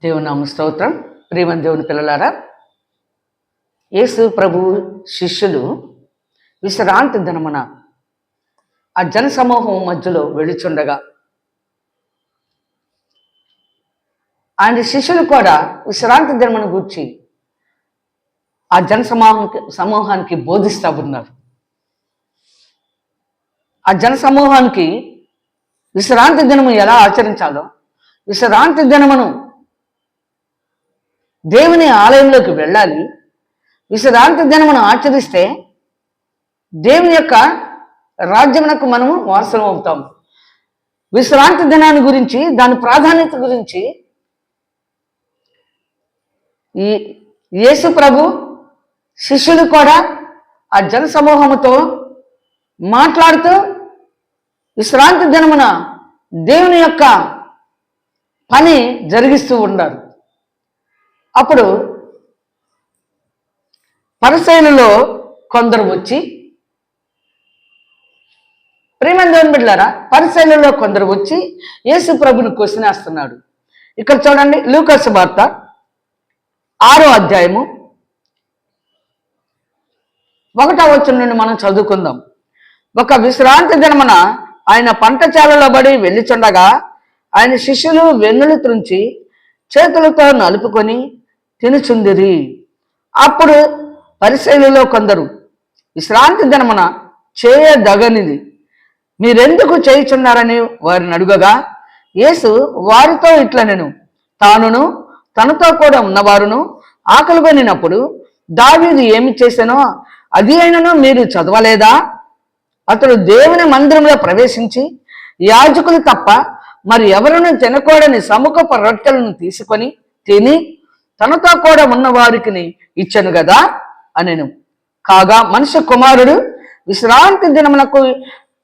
దేవుని నామ స్తోత్రం. ప్రియమైన దేవుని పిల్లలారా, యేసు ప్రభు శిష్యులు విశ్రాంతి దినమున ఆ జన సమూహం మధ్యలో వెళుచుండగా ఆయన శిష్యులు కూడా విశ్రాంతి దినమును గూర్చి ఆ జన సమూహానికి బోధిస్తూ ఉన్నారు. ఆ జన సమూహానికి విశ్రాంతి దినము ఎలా ఆచరించాలో, విశ్రాంతి దినమును దేవుని ఆలయంలోకి వెళ్ళాలి, విశ్రాంతి దినమును ఆచరిస్తే దేవుని యొక్క రాజ్యమునకు మనము వారసులం అవుతాం. విశ్రాంతి దినాన్ని గురించి, దాని ప్రాధాన్యత గురించి ఈ యేసు ప్రభు శిష్యులు కూడా ఆ జన సమూహముతో మాట్లాడుతూ విశ్రాంతి దినమున దేవుని యొక్క పని జరిగిస్తూ ఉన్నారు. అప్పుడు పరిసయ్యులలో కొందరు వచ్చి, ప్రియమైన దేవుని బిడ్డలారా, పరిసయ్యులలో కొందరు వచ్చి యేసు ప్రభుని క్వశ్చన్ వేస్తున్నాడు. ఇక్కడ చూడండి, లూకా సువార్త 6వ అధ్యాయము 1వ వచనం నుండి మనం చదువుకుందాం. ఒక విశ్రాంతి దినమున ఆయన పంట చేలలో బడి వెళ్ళిచుండగా ఆయన శిష్యులు వెన్నులు త్రుంచి చేతులతో నలుపుకొని తినుచుందిరి. అప్పుడు పరిసయ్యులలో కొందరు, విశ్రాంతి దినమున చేయదగనిది మీరెందుకు చేయుచున్నారని వారిని అడుగగా, యేసు వారితో ఇట్లనెను, తానును తనతో కూడా ఉన్నవారును ఆకలి కొనినప్పుడు దావీదు ఏమి చేశానో అది అయినను మీరు చదవలేదా? అతడు దేవుని మందిరంలో ప్రవేశించి యాజకులు తప్ప మరి ఎవరును తినకూడని సముఖపు రొట్టెలను తీసుకొని తిని తనతో కూడా ఉన్న వారికి ఇచ్చెను కదా అనెను. కాగా మనుష్య కుమారుడు విశ్రాంతి దినమునకు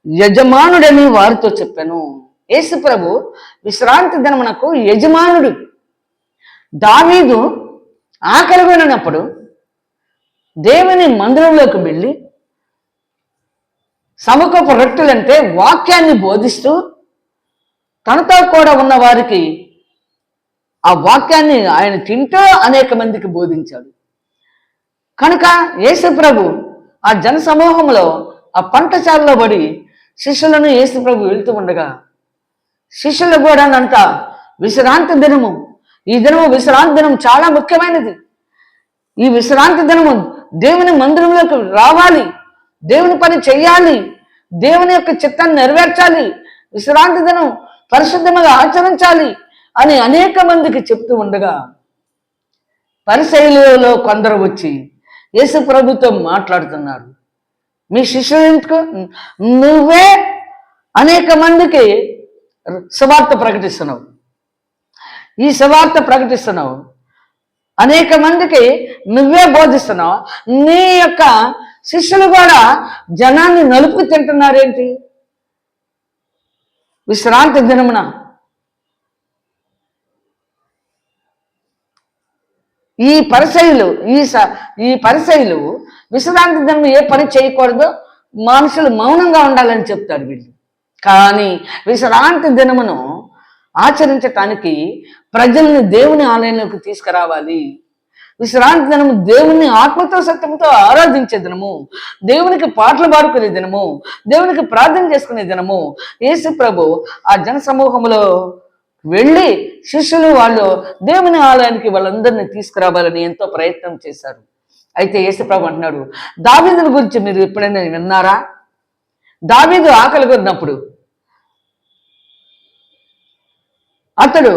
యజమానుడని వారితో చెప్పాను. యేసు ప్రభు విశ్రాంతి దినమునకు యజమానుడు. దావీదు ఆకలి కొనినప్పుడు దేవుని మందిరంలోకి వెళ్ళి సముఖపు రొట్టెలంటే వాక్యాన్ని బోధిస్తూ తనతో కూడా ఉన్న వారికి ఆ వాక్యాన్ని ఆయన తింటూ అనేక మందికి బోధించాడు. కనుక యేసు ప్రభు ఆ జన సమూహంలో ఆ పంటశాలలో పడి శిష్యులను యేసు ప్రభు వెళ్తూ ఉండగా శిష్యులు కూడా అంట విశ్రాంతి దినము, ఈ దినము విశ్రాంతి దినం చాలా ముఖ్యమైనది. ఈ విశ్రాంతి దినము దేవుని మందిరంలోకి రావాలి, దేవుని పని చెయ్యాలి, దేవుని యొక్క చిత్తాన్ని నెరవేర్చాలి, విశ్రాంతి దినం పరిశుద్ధంగా ఆచరించాలి అని అనేక మందికి చెప్తూ ఉండగా పరిసయ్యులలో కొందరు వచ్చి యేసు ప్రభుతో మాట్లాడుతున్నారు. మీ శిష్యులకు నువ్వే అనేక మందికి సువార్త ప్రకటిస్తున్నావు, ఈ సువార్త ప్రకటిస్తున్నావు, అనేక మందికి నువ్వే బోధిస్తున్నావు, నీ యొక్క శిష్యులు కూడా జనాన్ని నలుపు తింటున్నారేంటి విశ్రాంతి దినమున? ఈ పరిసయ్యులు విశ్రాంతి దినం ఏ పని చేయకూడదు, మనుషులు మౌనంగా ఉండాలని చెప్తారు వీళ్ళు. కానీ విశ్రాంతి దినమును ఆచరించటానికి ప్రజల్ని దేవుని ఆలయంలోకి తీసుకురావాలి. విశ్రాంతి దినము దేవుని ఆత్మతో సత్యంతో ఆరాధించే దినము, దేవునికి పాటలు పాడుకునే దినము, దేవునికి ప్రార్థన చేసుకునే దినము. యేసు ప్రభు ఆ జన సమూహంలో వెళ్ళి శిష్యులు వాళ్ళు దేవుని ఆలయానికి వాళ్ళందరినీ తీసుకురావాలని ఎంతో ప్రయత్నం చేశారు. అయితే యేసు ప్రభు అంటున్నాడు, దావీదుని గురించి మీరు ఎప్పుడైనా విన్నారా? దావీదు ఆకలి కొన్నప్పుడు అతడు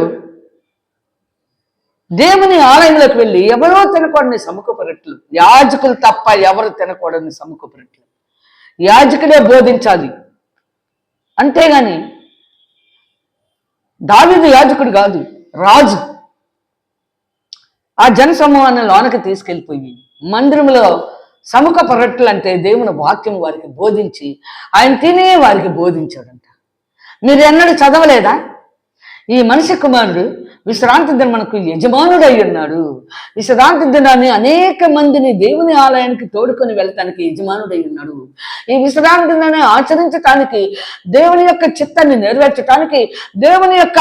దేవుని ఆలయంలోకి వెళ్ళి ఎవరో తినకూడని సముఖపు రొట్టెలు, యాజకులు తప్ప ఎవరు తినకూడని సముఖపు రొట్టెలు యాజకులే బోధించాలి. అంతేగాని దావీదు యాజకుడు కాదు, రాజు. ఆ జన సమూహాన్ని లోనకి తీసుకెళ్ళిపోయి మందిరంలో సముఖపు రొట్టెలు అంటే దేవుని వాక్యం వారికి బోధించి ఆయన తినే వారికి బోధించాడంట. మీరు ఎన్నడూ చదవలేదా? ఈ మనిషి కుమారుడు విశ్రాంతి దినమునకు యజమానుడు అయి ఉన్నాడు. విశ్రాంతి దినాన్ని అనేక మందిని దేవుని ఆలయానికి తోడుకొని వెళ్ళటానికి యజమానుడు అయి ఉన్నాడు. ఈ విశ్రాంతి దినాన్ని ఆచరించటానికి, దేవుని యొక్క చిత్తాన్ని నెరవేర్చడానికి, దేవుని యొక్క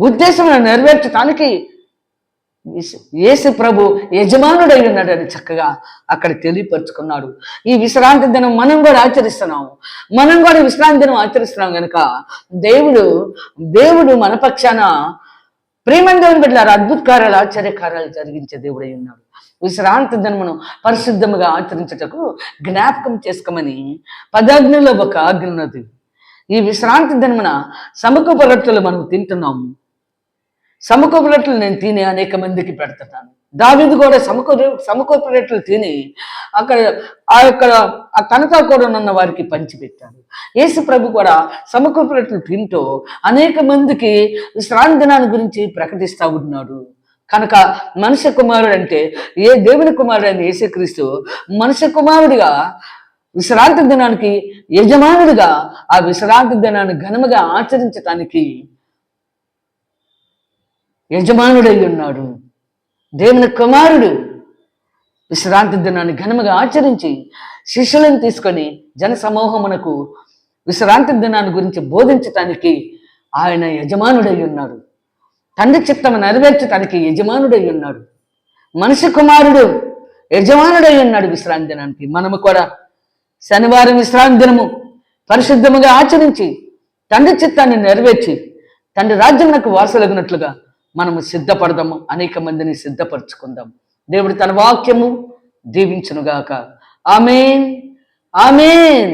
ఉద్దేశం నెరవేర్చడానికి యేసు ప్రభు యజమానుడై ఉన్నాడని చక్కగా అక్కడ తెలియపరుచుకున్నాడు. ఈ విశ్రాంతి దినం మనం కూడా ఆచరిస్తున్నాము. మనం కూడా విశ్రాంతి దినం ఆచరిస్తున్నాం కనుక దేవుడు మన పక్షాన ప్రేమ దేవుని బిడ్డలారా అద్భుత కార్యాలు ఆశ్చర్యకార్యాలు జరిగించే దేవుడై ఉన్నాడు. విశ్రాంతి దినమును పరిశుద్ధముగా ఆచరించుటకు జ్ఞాపకం చేసుకోమని 10 ఆజ్ఞల్లో ఒక ఆజ్ఞ ఉన్నది. ఈ విశ్రాంతి దినమున సమకూప రొట్టెలు మనం తింటున్నాము. సమకూప రొట్టెలు నేను తిని అనేక మందికి పెడుతున్నాను. దావీదు కూడా సమకూప రొట్టెలు తిని అక్కడ తనతో కూడా ఉన్న వారికి పంచిపెట్టాడు. యేసు ప్రభు కూడా సమకూప రొట్టెలు తింటూ అనేక మందికి విశ్రాంతి దినాన్ని గురించి ప్రకటిస్తూ ఉన్నాడు. కనుక మనుష్య కుమారుడు అంటే దేవుని కుమారుడు అయిన యేసుక్రీస్తు మనుష్య కుమారుడిగా విశ్రాంతి దినానికి యజమానుడిగా ఆ విశ్రాంతి దినాన్ని ఘనముగా ఆచరించటానికి యజమానుడై ఉన్నాడు. దేవుని కుమారుడు విశ్రాంతి దినాన్ని ఘనముగా ఆచరించి శిష్యులను తీసుకొని జన సమూహమునకు విశ్రాంతి దినాన్ని గురించి బోధించటానికి ఆయన యజమానుడై ఉన్నాడు. తండ్రి చిత్తము నెరవేర్చటానికి యజమానుడై ఉన్నాడు. మనిషి కుమారుడు యజమానుడై ఉన్నాడు విశ్రాంతి దినానికి. మనము కూడా శనివారం విశ్రాంతి దినము పరిశుద్ధముగా ఆచరించి తండ్రి చిత్తాన్ని నెరవేర్చి తండ్రి రాజ్యమునకు వారసులగినట్లుగా మనము సిద్ధపడదాము. అనేక మందిని సిద్ధపరచుకుందాం. దేవుడు తన వాక్యము దీవించునుగాక. ఆమేన్, ఆమేన్.